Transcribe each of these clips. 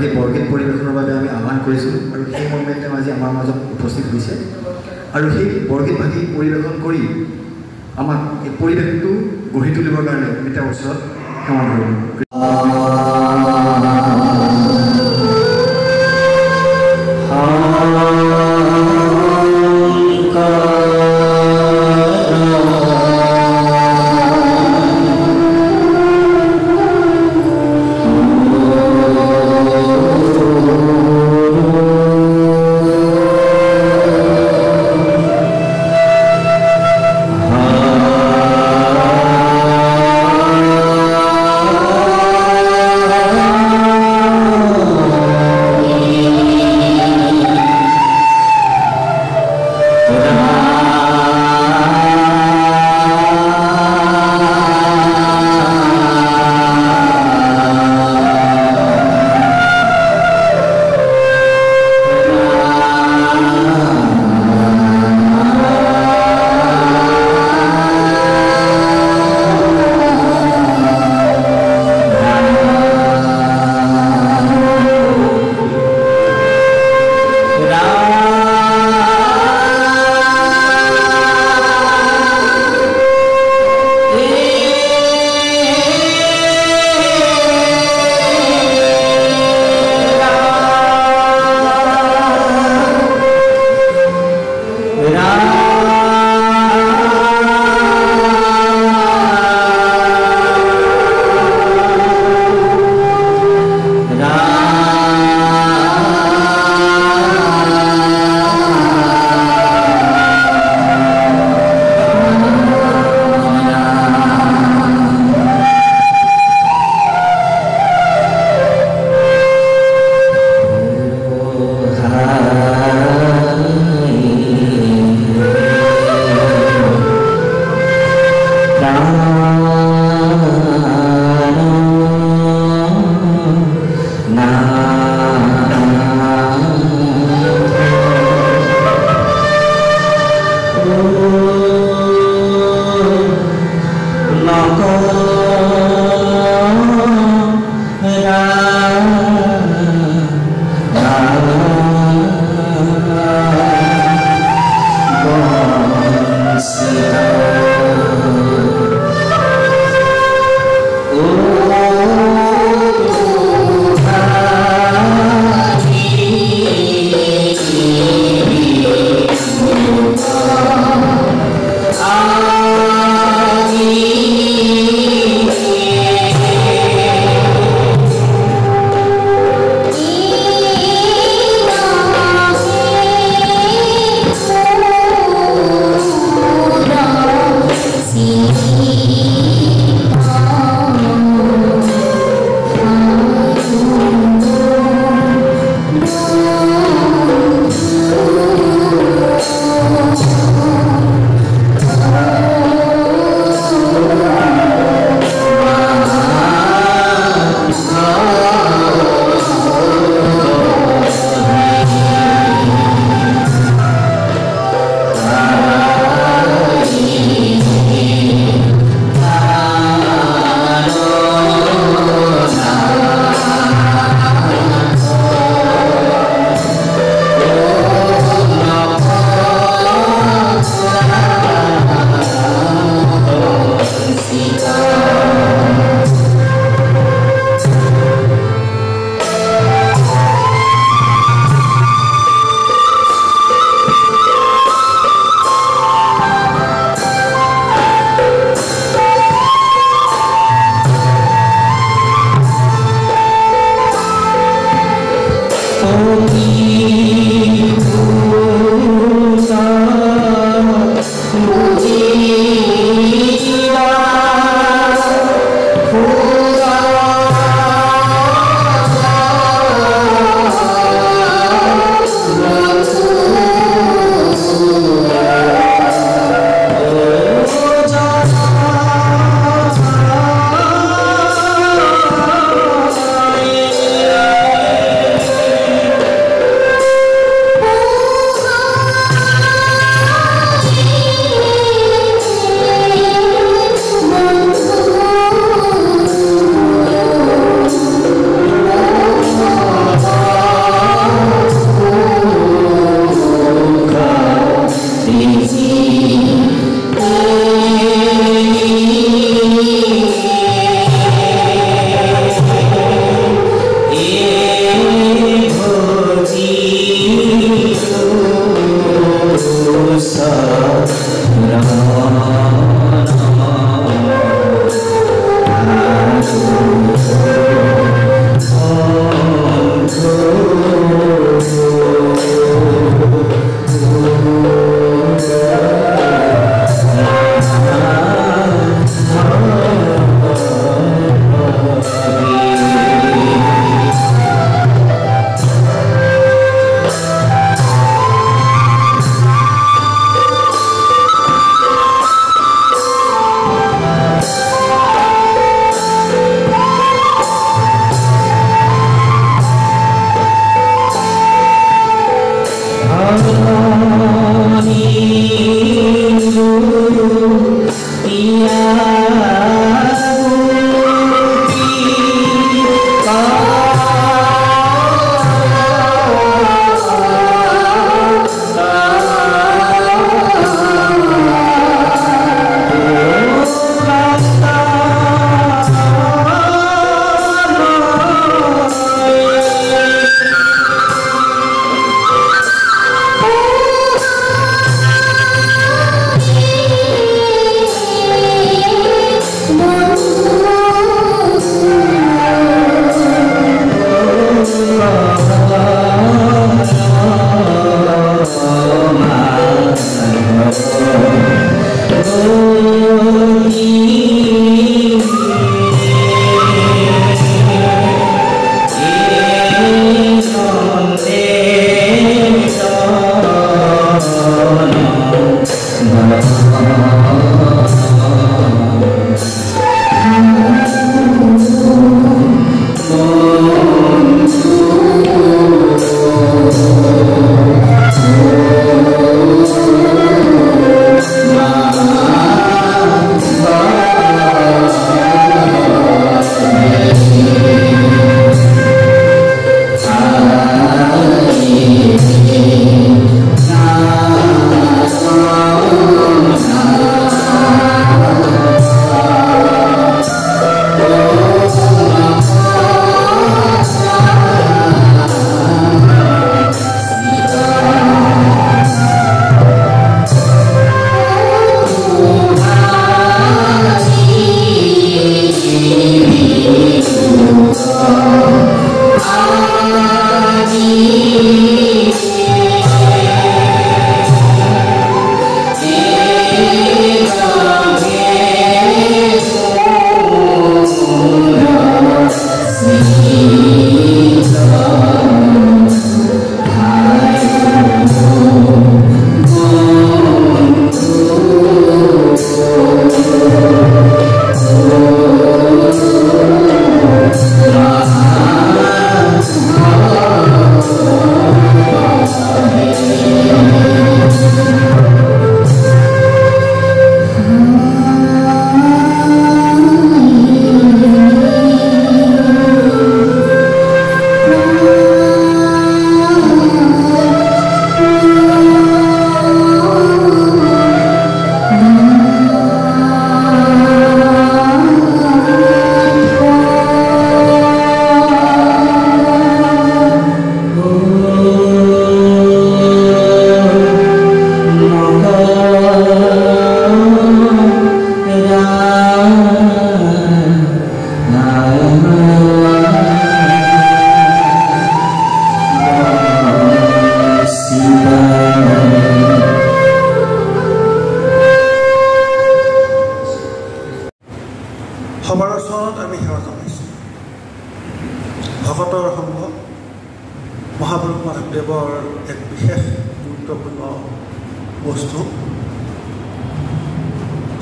এটি বৰগীত পৰিৱেশনৰ বাবে আমি আহ্বান কৰিছিলোঁ আৰু সেই মৰ্মে তেওঁ আজি আমাৰ মাজত উপস্থিত হৈছে আৰু সেই বৰগীত ভাগি পৰিৱেশন কৰি আমাক এই পৰিৱেশটো গঢ়ি তুলিবৰ কাৰণে আমি তেওঁৰ ওচৰত সেৱা ধৰিলোঁ।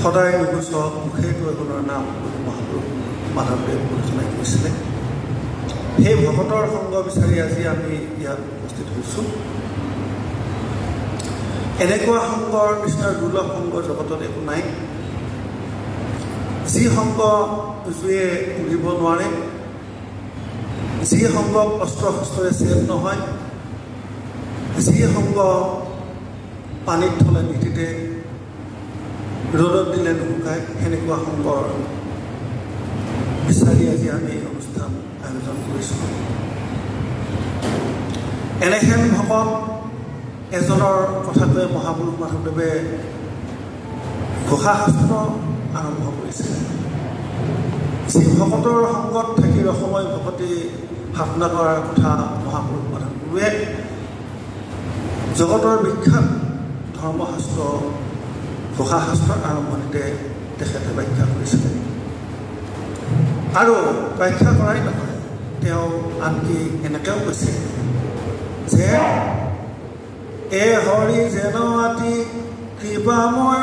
সদায় নিগুচ মুখেটো এগুণৰ নাম মহাপুৰুষ মাধৱদেৱ গুৰুজনাই কৈছিলে। সেই ভকতৰ সংগ বিচাৰি আজি আমি ইয়াত উপস্থিত হৈছোঁ। এনেকুৱা সংগৰ নিচিনা দুৰ্লভ সংগ জগতত একো নাই। যি সংগ জুয়ে উৰিব নোৱাৰে, যি সংগ অস্ত্ৰ শস্ত্ৰৰে চেভ নহয়, যি সংগ পানীত থলে নিতিতে ৰ'দত দিলে নুশুকায়, সেনেকুৱা সংগৰ বিচাৰি আজি আমি এই অনুষ্ঠান আয়োজন কৰিছোঁ। এনেহেন ভকত এজনৰ কথাটোৱে মহাপুৰুষ মাধৱদেৱে ঘোষা শাস্ত্ৰ আৰম্ভ কৰিছিলে। যি ভকতৰ সংগত থাকি ৰসময় ভকতি সাধনা কৰাৰ কথা মহাপুৰুষ মাধৱদেৱে জগতৰ বিখ্যাত ধৰ্মশাস্ত্ৰ ঘোষা শাস্ত্ৰৰ আৰম্ভণিতে তেখেতে ব্যাখ্যা কৰিছিলে। আৰু ব্যাখ্যা কৰাই নহয়, তেওঁ আনকি এনেকৈও কৈছে যে এ হৰি যেন আতি কৃপাময়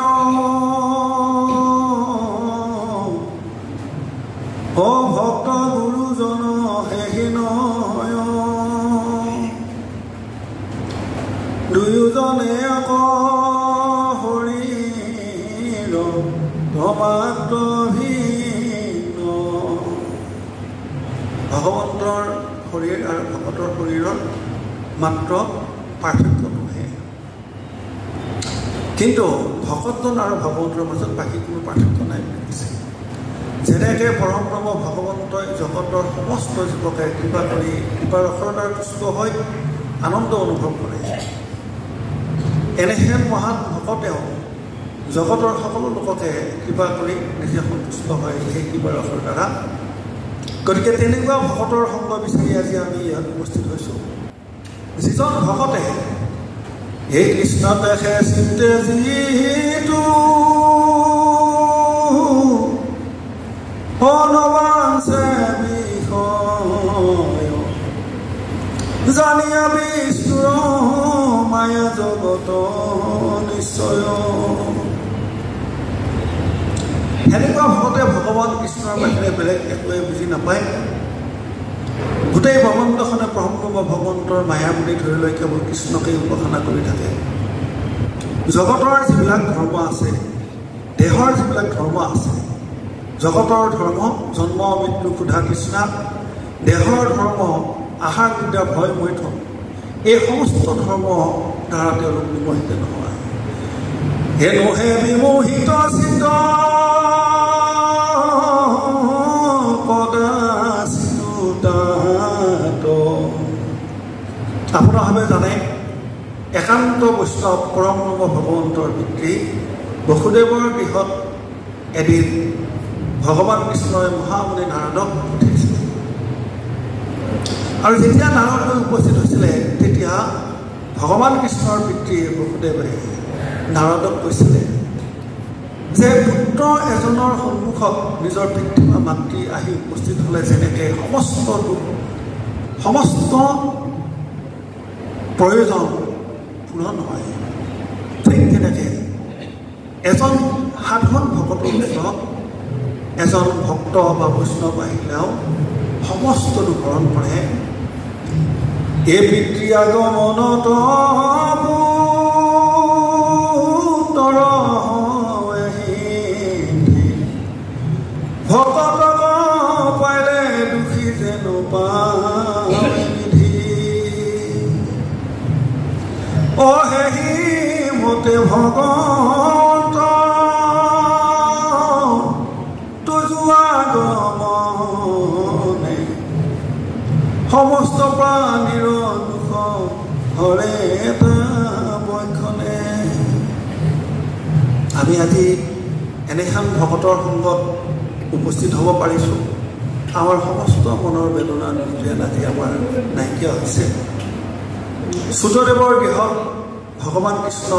অ ভক্ত গুৰুজন হেহীনয় দুয়োজনে আক হৰিৰ ধৰ্মাত্মহীন। ভগৱন্তৰ শৰীৰ আৰু ভকতৰ শৰীৰৰ মাত্ৰ পাৰ্থক্যটোহে, কিন্তু ভকতজন আৰু ভগৱন্তৰ মাজত বাকী কোনো পাৰ্থক্য নাই বুলি কৈছে। যেনেকৈ পৰম ব্ৰহ্ম ভগৱন্তই জগতৰ সমস্ত জীৱকে কৃপা কৰি কৃপাৰ অসৰতাৰ তুষ্ট হৈ আনন্দ অনুভৱ কৰে, এনেহেন মহান ভকতেও জগতৰ সকলো লোককে কৃপা কৰি নিজে সন্তুষ্ট হয় সেই কৃপাৰ অসৰ দ্বাৰা। গতিকে তেনেকুৱা ভকতৰ সংগ বিচাৰি আজি আমি ইয়াত উপস্থিত হৈছোঁ। যিজন ভকতে এই কৃষ্ণ দেখে চিন্তে যিটো অনবাঞ্চে বিষয় জানিয়া বিষ্ণুৰ মায়া জগত নিশ্চয়। সেনেকুৱা ভকতে ভগৱান কৃষ্ণৰ বাহিৰে বেলেগ একোৱে বুজি নাপায়। গোটেই ব্ৰহ্মাণ্ডখনে ব্ৰহ্ম ভগৱন্তৰ মায়া বুলি ধৰি লৈ কেৱল কৃষ্ণকেই উপাসনা কৰি থাকে। জগতৰ যিবিলাক ধৰ্ম আছে, দেহৰ যিবিলাক ধৰ্ম আছে, জগতৰ ধৰ্ম জন্ম মৃত্যু ক্ষুধা তৃষ্ণা, দেহৰ ধৰ্ম আহাৰ নিদ্ৰা ভয় মৈথুন, এই সমস্ত ধৰ্ম দ্বাৰা তেওঁলোক বিমোহিত নহয়। হেনুহে বিমোহিত চিত আপোনাৰভাৱে জানে একান্ত বৈষ্ণৱ পৰম ব্ৰহ্ম ভগৱন্তৰ পিতৃ বসুদেৱৰ গৃহত এদিন ভগৱান কৃষ্ণই মহামুনি নাৰদক পঠিয়াইছিলে। আৰু যেতিয়া নাৰদ উপস্থিত হৈছিলে তেতিয়া ভগৱান কৃষ্ণৰ পিতৃ বসুদেৱে নাৰদক কৈছিলে যে পুত্ৰ এজনৰ সন্মুখত নিজৰ পিতৃ বা মাতৃ আহি উপস্থিত হ'লে যেনেকৈ সমস্ত প্ৰয়োজন পূৰণ হয়, ঠিক তেনেকৈ এজন সাধাৰণ ভকতৰ ওচৰত এজন ভক্ত বা বৈষ্ণৱ আহিলেও সমস্তটো পূৰণ কৰে। এই পিতৃ আগমনত পুত্ৰ ভকতক পাইলে দুখী যেন পাধি অহেহি মতে ভগৱন্ত তোজোৱা গমনে সমস্ত প্ৰাণীৰ দুখ হৰে এটা বক্ষণে। আমি আজি এনেখন ভকতৰ সংগত উপস্থিত হ'ব পাৰিছোঁ। আমাৰ সমস্ত মনৰ বেদনা যেন আজি আমাৰ নাইকিয়া হৈছে। সূৰ্যদেৱৰ গৃহত ভগৱান কৃষ্ণ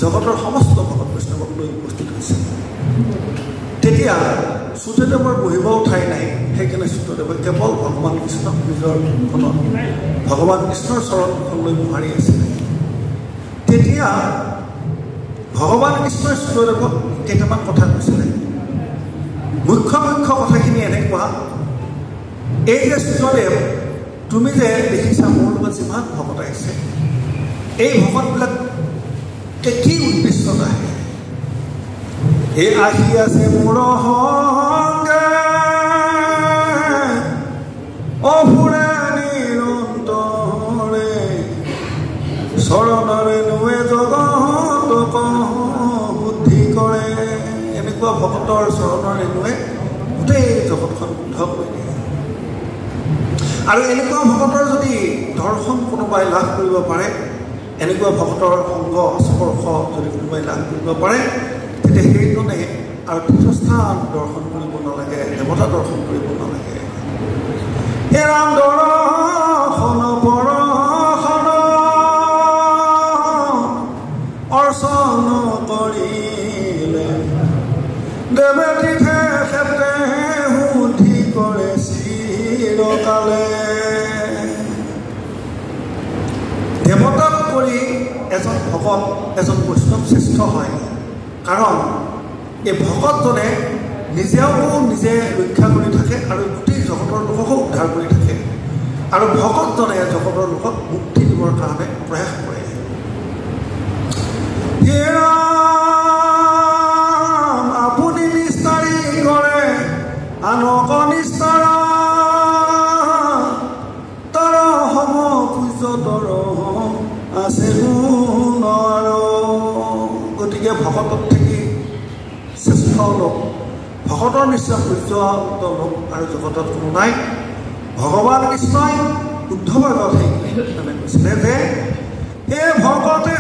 জগতৰ সমস্ত ভকত বৈষ্ণৱক লৈ উপস্থিত হৈছে। তেতিয়া সূৰ্যদেৱৰ বহিবও ঠাই নাই, সেইকাৰণে সূৰ্যদেৱে কেৱল ভগৱান কৃষ্ণক নিজৰ মুখখনত ভগৱান কৃষ্ণৰ চৰণখন লৈ মোহাৰি আছিলে। তেতিয়া ভগৱান কৃষ্ণই সূৰ্যদেৱক কেইটামান কথা কৈছিলে। মুখ্য কথাখিনি এনেকুৱা, এই যে সূৰ্যদেৱ তুমি যে দেখিছা মোৰ লগত যিমান ভকত আহিছে, এই ভকতবিলাকে কি উদ্দেশ্যত আহে? এই আহি আছে মোৰ সংগে অভুৰে নিৰন্তৰে চৰণৰে নুৱে জগতক বুদ্ধি কৰে। এনেকুৱা ভকতৰ চৰণৰ ৰেণুৱে গোটেই জগতখন শুদ্ধ কৰি দিয়ে। আৰু এনেকুৱা ভকতৰ যদি দৰ্শন কোনোবাই লাভ কৰিব পাৰে এনেকুৱা ভকতৰ সংগ স্পৰ্শ যদি কোনোবাই লাভ কৰিব পাৰে তেতিয়া সেইজনে আৰু তীৰ্থস্থান দৰ্শন কৰিব নালাগে, দেৱতা দৰ্শন কৰিব নালাগে। হে ৰাম দৰ্শন পৰশন অৰ্চন কৰিলে দেৱে তীৰ্থে ক্ষেত্ৰে শুদ্ধি কৰে চিৰকালে। দেৱতাত কৰি এজন ভকত এজন বৈষ্ণৱ শ্ৰেষ্ঠ হয়, কাৰণ এই ভকতজনে নিজে ৰক্ষা কৰি থাকে আৰু গোটেই জগতৰ লোককো উদ্ধাৰ কৰি থাকে, আৰু ভকতজনে জগতৰ লোকক মুক্তি দিবৰ কাৰণে প্ৰয়াস কৰে। আপুনি নিস্তাৰী কৰে আনক নিস্তাৰ তৰ সম পূজ্য তৰ আছে গুণৰ। গতিকে ভকতত থাকি শ্ৰেষ্ঠ লোক, ভকতৰ নিশ্চয় পূজ্য লোক আৰু জগতত কোনো নাই। ভগৱান কৃষ্ণই উদ্ধৱৰ কথা কৈছিলে যে হে ভকতে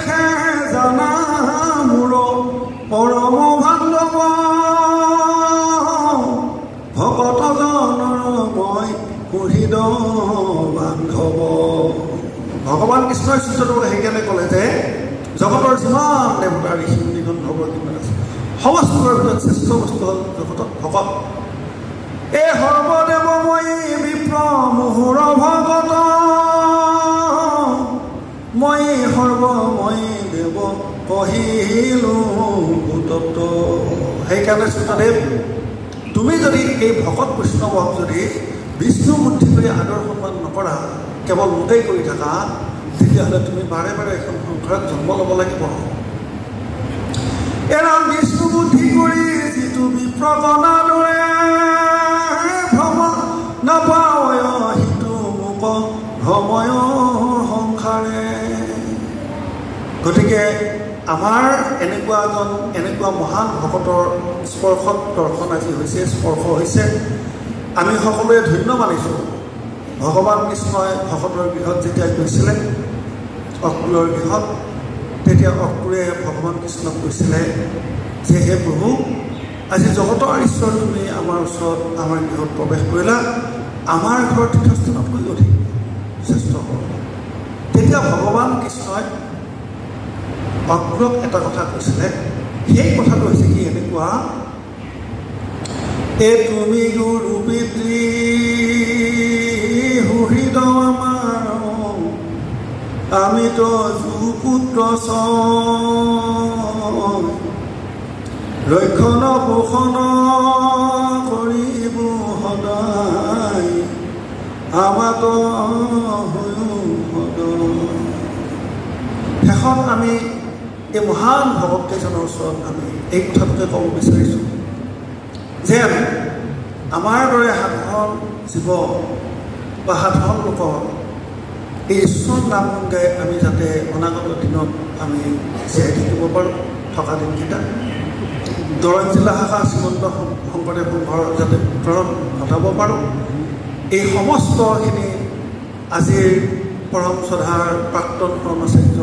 জানা মোৰ পৰম বান্ধৱ, ভকতজনৰ মই সুহৃদ বান্ধৱ। ভগৱান কৃষ্ণই চিত্ৰটো সেইকাৰণে ক'লে যে জগতৰ যিমান দেৱতা ঋষি মুনি গন্ধৰ্ব কিমান আছে সমস্তৰ ভিতৰত শ্ৰেষ্ঠ বস্তু হ'ল জগতত ভকত। এই সৰ্বদেৱময়ী বিপ্ৰ মুহুৰ ভকত, মই সৰ্বময়ী দেৱ কহিলো ভূতত্ব। সেইকাৰণে শ্ৰোতাদেৱ, তুমি যদি এই ভকত বৈষ্ণৱক যদি বিষ্ণু বুদ্ধি কৰি আদৰ সন্মান নকৰা, কেৱল মোকেই কৰি থাকা, তেতিয়াহ'লে তুমি বাৰে বাৰে এখন সংসাৰত জন্ম ল'ব লাগিব। এৰা বিষ্ণু বুদ্ধি কৰি যিটো বিপ্ৰকণা দৰে ভ্ৰম নাপায় সিটো মোক ভ্ৰময় সংসাৰে। গতিকে আমাৰ এনেকুৱা মহান ভকতৰ স্পৰ্শত দৰ্শন আজি হৈছে, স্পৰ্শ হৈছে, আমি সকলোৱে ধন্য মানিছোঁ। ভগৱান কৃষ্ণই ভকতৰ গৃহত যেতিয়া গৈছিলে, অক্ৰূৰৰ গৃহত, তেতিয়া অক্ৰূৰে ভগৱান কৃষ্ণক কৈছিলে যে হে প্ৰভু, আজি জগতৰ ঈশ্বৰ তুমি আমাৰ ওচৰত আমাৰ গৃহত প্ৰৱেশ কৰিলা, আমাৰ ঘৰৰ তীৰ্থস্থানতকৈ অধিক শ্ৰেষ্ঠ হ'ল। তেতিয়া ভগৱান কৃষ্ণই অক্ৰূৰক এটা কথা কৈছিলে। সেই কথাটো হৈছে কি এনেকুৱা, এ তুমি গুৰু পিতৃ সুহৃদ আমাৰ, আমিতো যুপুত্ৰ ৰক্ষণ পোষণ কৰিব সদায়, আমাতো শেষত আমি এই মহান ভকতকেইজনৰ ওচৰত আমি এই কথাটোকে ক'ব বিচাৰিছোঁ যে আমাৰ দৰে সাধাৰণ জীৱ বা সাধাৰণ লোকৰ এই ঈশ্বৰ নাম গাই আমি যাতে অনাগত দিনত আমি জীয়াই থাকিব পাৰোঁ, থকা দিনকেইটা দৰং জিলা শাখা শ্ৰীমন্ত শংকৰদেৱ সংঘৰ যাতে উত্তৰণ ঘটাব পাৰোঁ। এই সমস্তখিনি আজিৰ পৰম শ্ৰদ্ধাৰ প্ৰাক্তন কৰ্মাচাৰ্য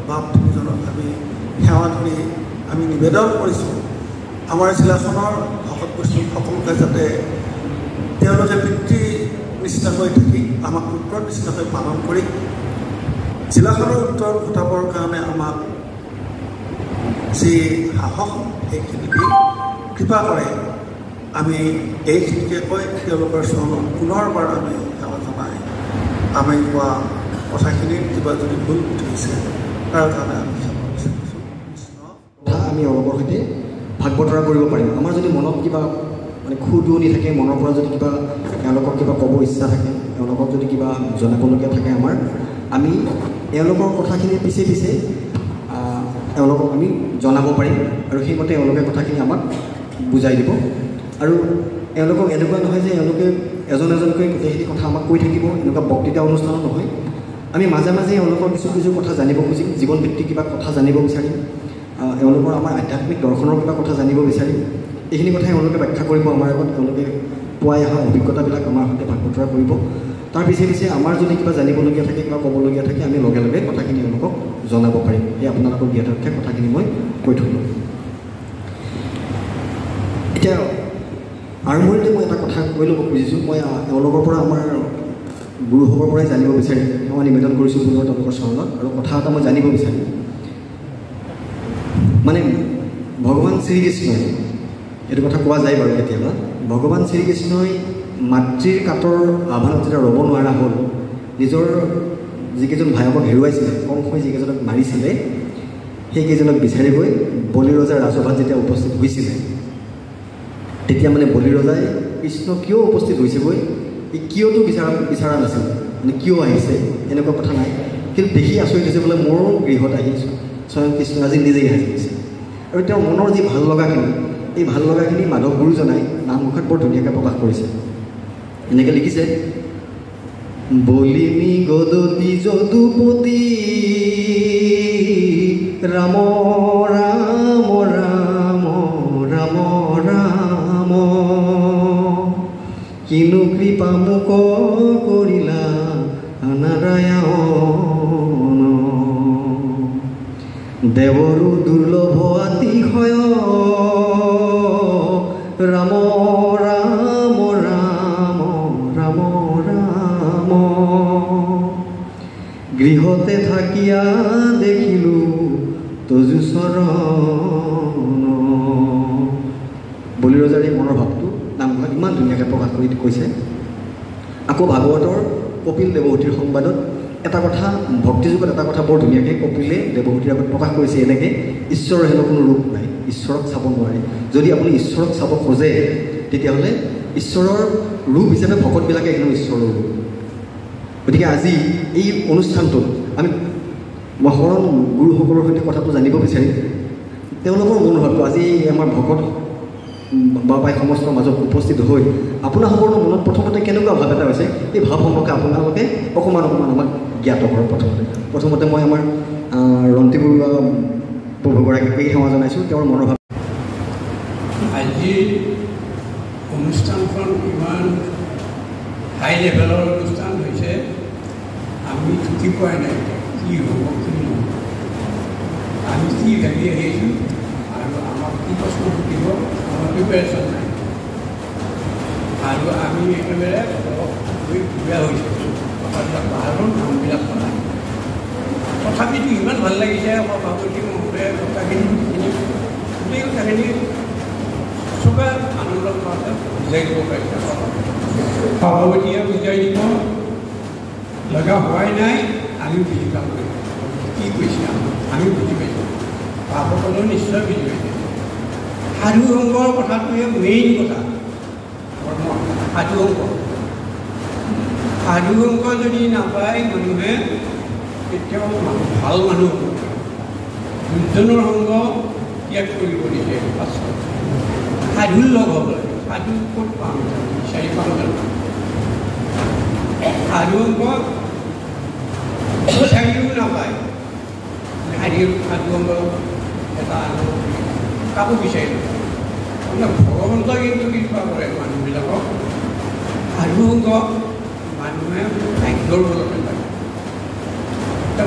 বাপজনক আমি সেৱা ধৰি আমি নিবেদন কৰিছোঁ, আমাৰ জিলাখনৰ ভকত বৈষ্ণৱ সকলোকে যাতে তেওঁলোকে পিতৃ নিচিনাকৈ থাকি আমাক পুত্ৰৰ নিচিনাকৈ পালন কৰি জিলাখনৰ উত্তৰ ঘটাবৰ কাৰণে আমাক যি সাহস সেইখিনি দি কৃপা কৰে। আমি এইখিনিকে কৈ তেওঁলোকৰ চৰণত পুনৰবাৰ আমি সেৱা জনাই আমি কোৱা কথাখিনিৰ কিবা যদি ভুল উঠিছে তাৰ কাৰণে আমি আমি অলপৰ সৈতে ভাগ বতৰা কৰিব পাৰিম। আমাৰ যদি মনত কিবা মানে খুদুৱনি থাকে, মনৰ পৰা যদি কিবা এওঁলোকক কিবা ক'ব ইচ্ছা থাকে, এওঁলোকক যদি কিবা জনাবলগীয়া থাকে আমি এওঁলোকৰ কথাখিনি পিছে পিছে এওঁলোকক আমি জনাব পাৰিম, আৰু সেইমতে এওঁলোকে কথাখিনি আমাক বুজাই দিব। আৰু এওঁলোকক এনেকুৱা নহয় যে এওঁলোকে এজন এজনকৈ গোটেইখিনি কথা আমাক কৈ থাকিব, এনেকুৱা বক্তৃতা অনুষ্ঠানো নহয়। আমি মাজে মাজে এওঁলোকৰ কিছু কিছু কথা জানিব খুজিম, জীৱনভিত্তিক কিবা কথা জানিব বিচাৰিম, এওঁলোকৰ আমাৰ আধ্যাত্মিক দৰ্শনৰ কিবা কথা জানিব বিচাৰিম। এইখিনি কথাই এওঁলোকে ব্যাখ্যা কৰিব আমাৰ আগত, এওঁলোকে পোৱাই অহা অভিজ্ঞতাবিলাক আমাৰ সৈতে ভাগ বতৰা কৰিব। তাৰ পিছে পিছে আমাৰ যদি কিবা জানিবলগীয়া থাকে কিবা ক'বলগীয়া থাকে আমি লগে লগে কথাখিনি তেওঁলোকক জনাব পাৰিম এই আপোনালোকৰ জ্ঞাতাৰ্থে কথাখিনি মই কৈ থ'লোঁ এতিয়া আৰম্ভণিতে মই এটা কথা কৈ ল'ব খুজিছোঁ মই তেওঁলোকৰ পৰা আমাৰ গুৰুসকলৰ পৰাই জানিব বিচাৰিম মই নিবেদন কৰিছোঁ পুনৰ তেওঁলোকৰ চৰণত আৰু কথা এটা মই জানিব বিচাৰিম মানে ভগৱান শ্ৰীকৃষ্ণই এইটো কথা কোৱা যায় বাৰু কেতিয়াবা ভগৱান শ্ৰীকৃষ্ণই মাতৃৰ কাতৰ আভানত যেতিয়া ৰ'ব নোৱাৰা হ'ল নিজৰ যিকেইজন ভায়েকক হেৰুৱাইছিলে কংসই যিকেইজনক মাৰিছিলে সেইকেইজনক বিচাৰি গৈ বলি ৰজাৰ ৰাজসভাত যেতিয়া উপস্থিত হৈছিলে তেতিয়া মানে বলি ৰজাই কৃষ্ণ কিয় উপস্থিত হৈছেগৈ এই কিয়তো বিচৰা নাছিল মানে কিয় আহিছে এনেকুৱা কথা নাই কিন্তু দেখি আচৰিত হৈছে বোলে মোৰ গৃহত আহিছোঁ স্বয়ং কৃষ্ণ আজি নিজেই আহিছে আৰু তেওঁৰ মনৰ যি ভাল লগাখিনি এই ভাল লগাখিনি মাধৱ গুৰুজনাই নামঘোষাত বৰ ধুনীয়াকৈ প্ৰকাশ কৰিছে এনেকৈ লিখিছে বলিনী গদতি যদুপতি ৰাম ৰাম ৰাম ৰাম ৰাম কিনো কৃপা মোক কৰিলা নাৰায়ণ দেৱৰো দুৰ্লভ আতিশয় ৰাম ৰাম ৰাম ৰাম ৰাম গৃহতে থাকিয়া দেখিলোঁ তজু চৰণ বলি ৰজাৰ এই মনৰ ভাৱটো নামঘৰত ইমান ধুনীয়াকৈ প্ৰকাশ কৰি কৈছে আকৌ ভাগৱতৰ কপিল দেৱহূতিৰ সংবাদত এটা কথা ভক্তিযুগত এটা কথা বৰ ধুনীয়াকৈ কপিলে দেৱহূতিৰ আগত প্ৰকাশ কৰিছে এনেকৈ ঈশ্বৰৰ হেনো কোনো ৰূপ নাই ঈশ্বৰক চাব নোৱাৰে যদি আপুনি ঈশ্বৰক চাব খোজে তেতিয়াহ'লে ঈশ্বৰৰ ৰূপ হিচাপে ভকতবিলাকে হেনো ঈশ্বৰৰ ৰূপ গতিকে আজি এই অনুষ্ঠানটোত আমি শৰণ গুৰুসকলৰ সৈতে কথাটো জানিব বিচাৰিম তেওঁলোকৰ মনোভাৱটো আজি আমাৰ ভকত বাবাই সমস্তৰ মাজত উপস্থিত হৈ আপোনাসকলৰ মনত প্ৰথমতে কেনেকুৱা ভাৱ এটা হৈছে এই ভাৱ সম্পৰ্কে আপোনালোকে অকণমান আমাক জ্ঞাত কৰক প্ৰথমতে মই আমাৰ ৰন্তি বৰুৱা প্ৰভুগৰাকীক এই সেৱা জনাইছোঁ তেওঁৰ মনোভাৱ আজিৰ অনুষ্ঠানখন ইমান হাই লেভেলৰ অনুষ্ঠান হৈছে আমি ঢুকি পোৱাই নাই কি হ'ব কি নহ'ব আমি কি ভাবি আহিছোঁ আৰু আমাক কি প্ৰশ্ন সুধিব আমাৰ প্ৰিপেৰেশ্যন নাই আৰু আমি একেবাৰে বেয়া হৈছোঁ কথাবিলাক পাহাৰৰ নামবিলাক পঢ়াই তথাপিতো ইমান ভাল লাগিছে সভাপতি মহোদয়ে কথাখিনি গোটেই কথাখিনি চবে আনন্দৰ মাজত বুজাই দিব পাৰিছে সভাপতিয়ে বুজাই দিব লগা হোৱাই নাই আমি বুজি পাম কি কৈছে আমি বুজি পাইছোঁ পাপসকলেও নিশ্চয় বুজি পাইছে সাধু সংঘৰ কথাটোৱে মেইন কথা সাধু সংঘ যদি নাপায় মানুহে কেতিয়াও ভাল মানুহ দুজনৰ সংঘ ত্যাগ কৰিব দিছে সাধুৰ লগ হ'ব লাগে সাধু ক'ত পাম বিচাৰি পাম জানো সাধু সংঘ বিচাৰিও নাপায় সাধু সংঘ এটা কাকো বিচাৰি নাপায় ভগৱন্তই কিন্তু কৃপা কৰে মানুহবিলাকক সাধু সংঘ মানুহে ভাগ্যৰ বলতে পায়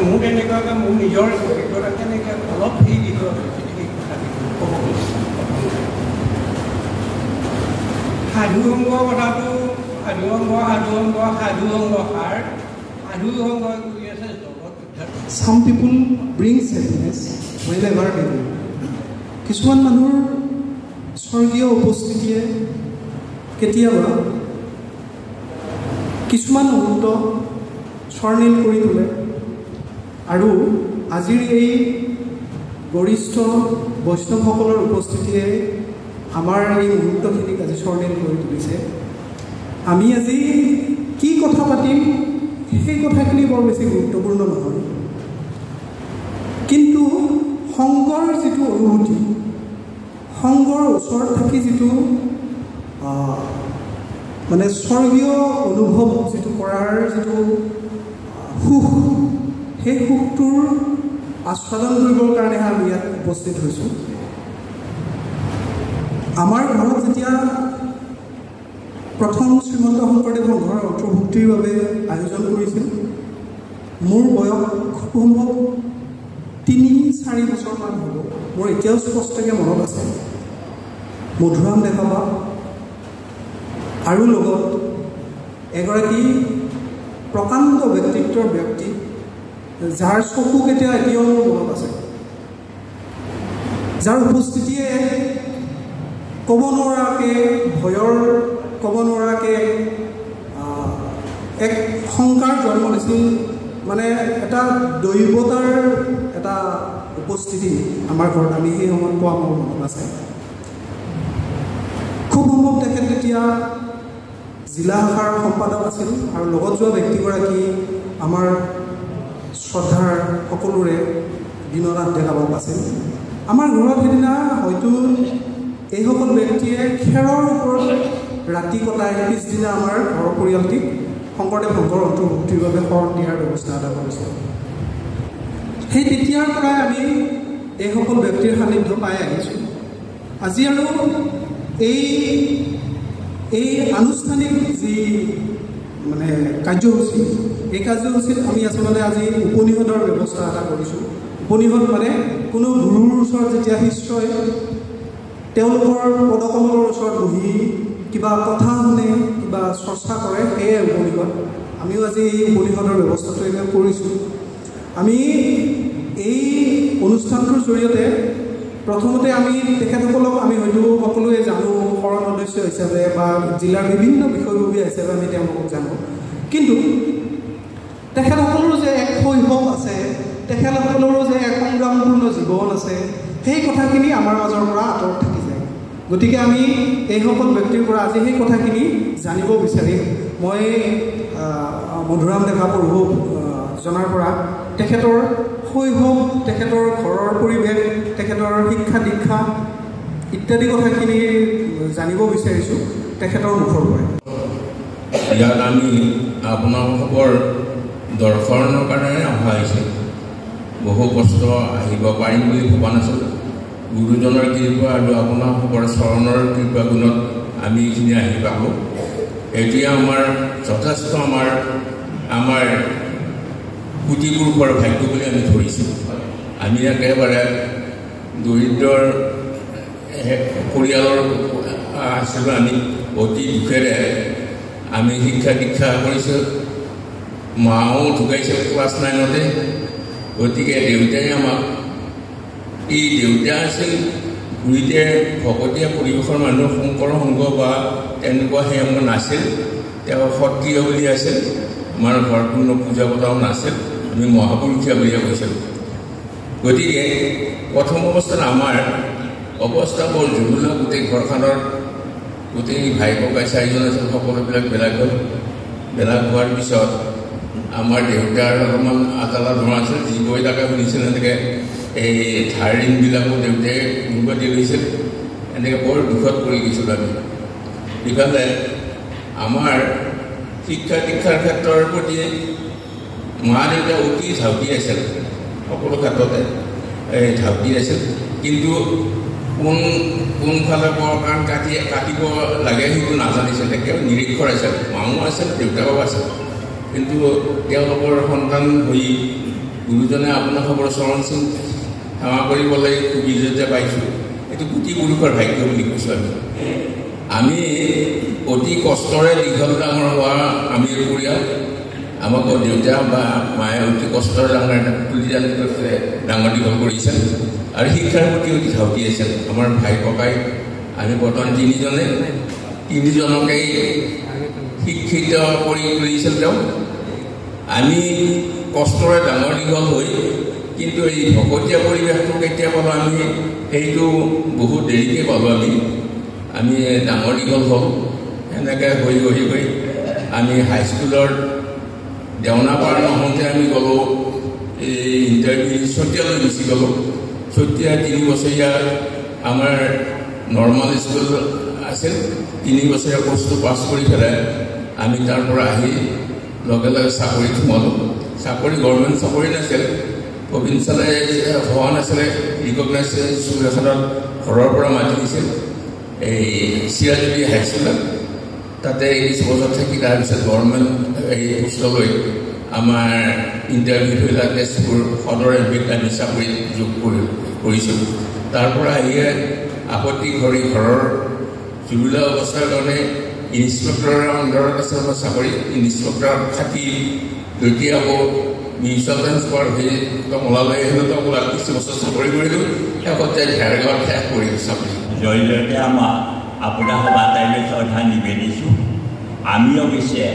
মোৰ তেনেকুৱাকৈ মোৰ নিজৰ অভিজ্ঞতা তেনেকৈ অলপ সেই দিশত সেই কথাটো ক'ব খুজিছোঁ সাধু সংঘৰ কথাটো সাধু সংঘ কৰি আছে জগত উদ্ধাৰ Some people bring happiness whenever they do. কিছুমান মানুহৰ স্বৰ্গীয় উপস্থিতিয়ে কেতিয়াবা কিছুমান মুহূৰ্ত স্বৰ্ণীল কৰি তোলে আৰু আজিৰ এই গৰিষ্ঠ বৈষ্ণৱসকলৰ উপস্থিতিয়ে আমাৰ এই মুহূৰ্তখিনিক আজি স্বৰ্ণীল কৰি তুলিছে আমি আজি কি কথা পাতিম সেই কথাখিনি বৰ বেছি গুৰুত্বপূৰ্ণ নহয় কিন্তু সংগৰ যিটো অনুভূতি সংগৰ ওচৰত থাকি যিটো মানে স্বৰ্গীয় অনুভৱ যিটো কৰাৰ যিটো সুখ সেই সুখটোৰ আস্বাদন কৰিবৰ কাৰণে আমি ইয়াত উপস্থিত হৈছোঁ আমাৰ ঘৰত যেতিয়া প্ৰথম শ্ৰীমন্ত শংকৰদেৱ সংঘৰ অন্তৰ্ভুক্তিৰ বাবে আয়োজন কৰিছিল। মোৰ বয়স খুব সম্ভৱ 3-4 বছৰমান হ'ব। মোৰ এতিয়াও স্পষ্টকৈ মনত আছে। মধুৰাম ডেকা আৰু লগত এগৰাকী প্ৰকাণ্ড ব্যক্তিত্বৰ ব্যক্তি, যাৰ চকু কেতিয়া এতিয়াও মোৰ মনত আছে, যাৰ উপস্থিতিয়ে ক'ব নোৱাৰাকৈ ভয়ৰ, ক'ব নোৱাৰাকৈ এক শংকাৰ জন্ম দিছিল। মানে এটা দৈৱতাৰ এটা উপস্থিতি আমাৰ ঘৰত আমি সেই সময়ত পোৱা মোৰ মনত আছে। খুব সম্ভৱ তেখেত তেতিয়া জিলা শাখাৰ সম্পাদক আছিল আৰু লগত যোৱা ব্যক্তিগৰাকী আমাৰ শ্ৰদ্ধাৰ সকলোৰে দীননাথ ডেকা বাপ আছিল। আমাৰ ঘৰত সেইদিনা হয়তো এইসকল ব্যক্তিয়ে খেৰৰ ওপৰত ৰাতি কটাই পিছদিনা আমাৰ ঘৰৰ পৰিয়ালটিক শংকৰদেৱ সংঘৰ অন্তৰ্ভুক্তিৰ বাবে শৰণ দিয়াৰ ব্যৱস্থা এটা কৰিছিল। সেই তেতিয়াৰ পৰাই আমি এইসকল ব্যক্তিৰ সান্নিধ্য পাই আহিছোঁ। আজি আৰু এই আনুষ্ঠানিক যি মানে কাৰ্যসূচী, এই কাৰ্যসূচীত আমি আচলতে আজি উপনিষদৰ ব্যৱস্থা এটা কৰিছোঁ। উপনিষদ মানে কোনো গুৰুৰ ওচৰত যেতিয়া শিষ্যই তেওঁলোকৰ পদকমলৰ ওচৰত বহি কিবা কথা শুনে, কিবা চৰ্চা কৰে, সেয়ে উপনিষদ। আমিও আজি এই উপনিষদৰ ব্যৱস্থাটো কৰিছোঁ। আমি এই অনুষ্ঠানটোৰ জৰিয়তে প্ৰথমতে আমি তেখেতসকলক আমি হয়তো সকলোৱে জানো শৰণ সদস্য হিচাপে বা জিলাৰ বিভিন্ন বিষয়ববীয়া হিচাপে আমি তেওঁলোকক জানো। কিন্তু তেখেতসকলৰো যে এক শৈশৱ আছে, তেখেতসকলৰো যে এক সংগ্ৰামপূৰ্ণ জীৱন আছে, সেই কথাখিনি আমাৰ মাজৰ পৰা আঁতৰত থাকি যায়। গতিকে আমি এইসকল ব্যক্তিৰ পৰা আজি সেই কথাখিনি জানিব বিচাৰিম। মই মধুৰাম ডেকা প্ৰভু জনাৰ পৰা তেখেতৰ শৈশৱ, তেখেতৰ ঘৰৰ পৰিৱেশ, তেখেতৰ শিক্ষা দীক্ষা ইত্যাদি কথাখিনি জানিব বিচাৰিছোঁ তেখেতৰ মুখৰ পৰা। ইয়াত আমি আপোনালোকৰ দৰ্শনৰ কাৰণে অহা হৈছে। বহু কষ্ট আহিব পাৰিম বুলি ভবা নাছিলোঁ। গুৰুজনৰ কৃপা আৰু আপোনালোকৰ চৰণৰ কৃপা গুণত আমি এইখিনি আহি পালোঁ। এতিয়া আমাৰ যথেষ্ট আমাৰ পুথিপুৰুষৰ ভাগ্য বুলি আমি ধৰিছোঁ। আমি একেবাৰে দৰিদ্ৰৰ পৰিয়ালৰ আছিলোঁ। আমি অতি দুখেৰে আমি শিক্ষা দীক্ষা কৰিছোঁ। মাও ঢুকাইছিল ক্লাছ 9তে। গতিকে দেউতাই আমাক, এই দেউতা আছিল গুৰিতে ভকতীয়া পৰিৱেশৰ মানুহ, শংকৰ সংঘ বা তেনেকুৱা সেই আমাৰ নাছিল। তেওঁ সত্ৰীয় বুলি আছিল। আমাৰ ঘৰত কোনো পূজা পতাও নাছিল। আমি মহাপুৰুষীয়া বুলিয়ে কৈছিলোঁ। গতিকে প্ৰথম অৱস্থাত আমাৰ অৱস্থা বৰ জুৰুলা। গোটেই ঘৰখনৰ গোটেই ভাই ককাই 4জন আছিল, সকলোবিলাক বেলেগ হ'ল। বেলেগ হোৱাৰ পিছত আমাৰ দেউতাৰ অলপমান আতালা ধৰা আছিল। যি গৈ তাকে শুনিছিল, এনেকৈ এই ধাৰ ঋণবিলাকো দেউতাই উন্নতি লৈছিল। এনেকৈ বৰ দুখত পৰি গৈছিলোঁ আমি। ইফালে আমাৰ শিক্ষা দীক্ষাৰ ক্ষেত্ৰৰ প্ৰতি মা দেউতা অতি ধাউতি আছিল। সকলো ক্ষেত্ৰতে ধাউতি আছিল। কিন্তু কোনফালে কাণ কাটিব লাগে সেইটো নাজানিছিল। তেওঁ নিৰীক্ষৰ আছিল। মাও আছিল, দেউতাও আছিল। কিন্তু তেওঁলোকৰ সন্তান হৈ গুৰুজনে আপোনালোকৰ চৰণ চিন সেৱা কৰিবলৈ সুবিধা পাইছোঁ। এইটো পুথিপুৰুষৰ ভাগ্য বুলি কৈছোঁ আমি। অতি কষ্টৰে দীঘল ডাঙৰ হোৱা আমি পৰিয়াল। আমাক দেউতা বা মায়ে অতি কষ্টৰে ডাঙৰ দীঘল কৰিছিল আৰু শিক্ষাৰ প্ৰতি অতি ধাউতি আছিল। আমাৰ ভাই ককাই আমি বৰ্তমান 3জনকেই শিক্ষিত কৰি তুলিছিল তেওঁ। আমি কষ্টৰে ডাঙৰ দীঘল হৈ কিন্তু এই ভকতীয়া পৰিৱেশটো কেতিয়া পালোঁ আমি, সেইটো বহুত দেৰিকৈ পালোঁ আমি ডাঙৰ দীঘল হ'ল। এনেকৈ হৈ আমি হাইস্কুলৰ দেওনা পাৰ নহওঁতে আমি গ'লোঁ এই ইণ্টাৰভিউ চতিয়ালৈ গুচি গ'লোঁ। চতিয়া 3 বছৰীয়া আমাৰ নৰ্মেল স্কুল আছিল। 3 বছৰীয়া কোৰ্চটো পাছ কৰি পেলাই আমি তাৰ পৰা আহি লগে লগে চাকৰিত সোমালোঁ। চাকৰি গভৰ্ণমেণ্ট চাকৰি নাছিল, প্ৰভিঞ্চিয়েল হোৱা নাছিলে। ৰিকগনাইজ স্কুল এখনত ঘৰৰ পৰা মাতি দিছিল, এই চিৰাজুলি হাইস্কুলত। তাতে 20 বছৰ থাকি তাৰপিছত গভৰ্ণমেণ্ট এই পোষ্টলৈ আমাৰ ইণ্টাৰভিউ হৈলা তেজপুৰ সদৰ এমপিত আমি চাকৰি যোগ কৰিছিলোঁ। তাৰ পৰা আহিয়ে আপত্তি ঘৰৰ জুৰুলা অৱস্থাৰ কাৰণে ইনস্পেক্টৰৰ আণ্ডাৰত আছে আমাৰ চাকৰি। ইনস্পেক্টৰ খাটি লৈকে আকৌ মিউচুৱেল ট্ৰান্সপৰ্ট হৈ কমলালৈ আহিলোঁ। কমলাত কিছু বছৰ চাকৰি কৰিলোঁ। শেষত যাই ভেৰগাঁৱত শেষ কৰিলোঁ চাকৰি। জয়জয়তে আমাৰ আপোনাৰ সভাতাইলৈ শ্ৰদ্ধা নিবেদিছোঁ। আমি অৱশ্যে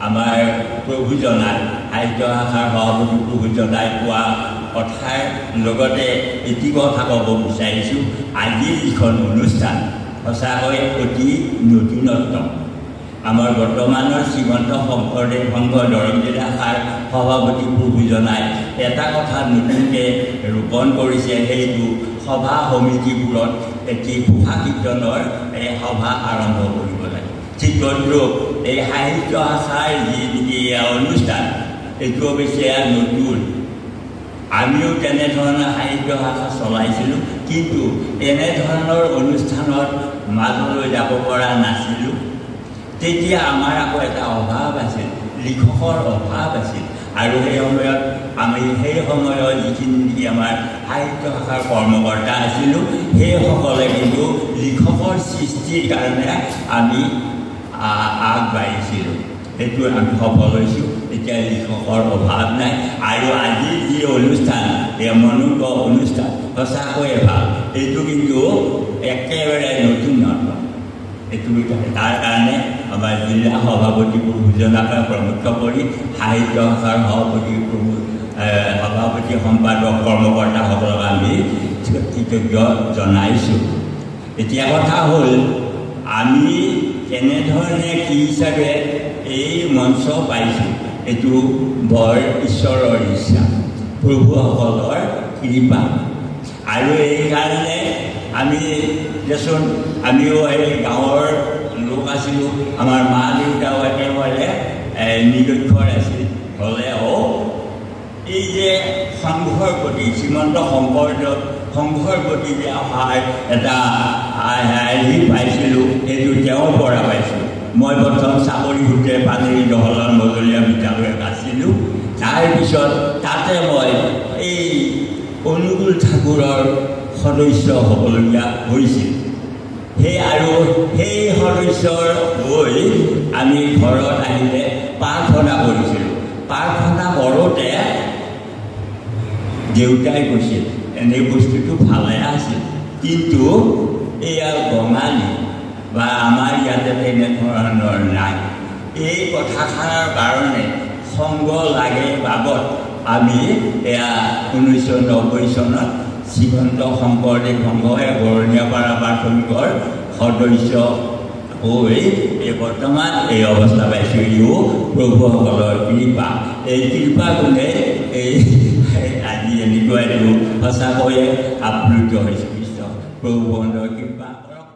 আমাৰ প্ৰভু জনাই সাহিত্য শাখাৰ সভাপতি প্ৰভু জনাই কোৱা কথাৰ লগতে এটি কথা ক'ব বিচাৰিছোঁ। আজিৰ যিখন অনুষ্ঠান সঁচাকৈ অতি নতুনত্ব। আমাৰ বৰ্তমানৰ শ্ৰীমন্ত শংকৰদেৱ সংঘ দৰং জিলা শাখাৰ সভাপতি প্ৰভু জনাই এটা কথা নতুনকৈ ৰোপণ কৰিছে, সেইটো সভা সমিতিবোৰত এটি ঘোষা কীৰ্তনৰ সভা আৰম্ভ কৰিব লাগে। ঠিক তদ্ৰূপ এই সাহিত্য শাখাৰ যি অনুষ্ঠান এইটো অৱশ্যে নতুন। আমিও তেনেধৰণৰ সাহিত্য শাখা চলাইছিলোঁ, কিন্তু এনেধৰণৰ অনুষ্ঠানত মাজলৈ যাব পৰা নাছিলোঁ। তেতিয়া আমাৰ আকৌ এটা অভাৱ আছিল, লিখকৰ অভাৱ আছিল। আৰু সেই সময়ত সেই সময়ত যিখিনি আমাৰ সাহিত্য শাখাৰ কৰ্মকৰ্তা আছিলোঁ, সেইসকলে কিন্তু লিখকৰ সৃষ্টিৰ কাৰণে আমি আগবাঢ়িছিলোঁ। সেইটো আমি সফল হৈছোঁ। এতিয়া লিখকৰ অভাৱ নাই। আৰু আজিৰ যি অনুষ্ঠান, এই মনোজ্ঞ অনুষ্ঠান সঁচাকৈয়ে ভাল। এইটো কিন্তু একেবাৰে নতুনত্ব। এইটো তাৰ কাৰণে আমাৰ জিলা সভাপতি প্ৰভু জনাকে প্ৰমুখ্য কৰি সাহিত্য শাখাৰ সভাপতি সম্পাদক কৰ্মকৰ্তাসকলক আমি কৃতজ্ঞ জনাইছোঁ। এতিয়া কথা হ'ল, আমি কেনেধৰণে কি হিচাপে এই মঞ্চ পাইছোঁ, এইটো বৰ ঈশ্বৰৰ ইচ্ছা, প্ৰভুসকলৰ কৃপা। আৰু এইকাৰণে আমি দেচোন আমিও এই গাঁৱৰ লোক আছিলোঁ। আমাৰ মা দেউতাও একেবাৰে নিৰক্ষৰ আছিল। হ'লেও এই যে সংঘৰ প্ৰতি শ্ৰীমন্ত শংকৰদেৱ সংঘৰ প্ৰতি যে অহাৰ এটা হেৰি পাইছিলোঁ, সেইটো তেওঁৰ পৰা পাইছিলোঁ। মই প্ৰথম চাকৰি সূত্ৰে পানীৰ দহলাল মজলীয়া বিদ্যালয়ত আছিলোঁ। তাৰপিছত তাতে মই এই অনুকূল ঠাকুৰৰ সদস্য হ'বলগীয়া হৈছিল। সেই সদস্যৰ হৈ আমি ঘৰত আহিলে প্ৰাৰ্থনা কৰিছিলোঁ। প্ৰাৰ্থনা কৰোঁতে দেউতাই কৈছিল, এনে বস্তুটো ভালে আছিল, কিন্তু এয়া বঙালী বা আমাৰ ইয়াতে তেনেধৰণৰ নাই। এই কথাষাৰৰ কাৰণে সংগ লাগে বাবদ আমি এয়া 1990 চনত শ্ৰীমন্ত শংকৰদেৱ সংঘই বৰণীয়াপাৰা প্ৰাথমিকৰ সদস্য হৈ বৰ্তমান এই অৱস্থা পাইছোঁ। ইও প্ৰভুসকলৰ কৃপা। এই কৃপা গুণে আজি এনেকুৱা এইটো সঁচাকৈয়ে আপ্লুত হৈছোঁ। কৃষ্ণ প্ৰভু বন্ধৰ কৃপা কৰক।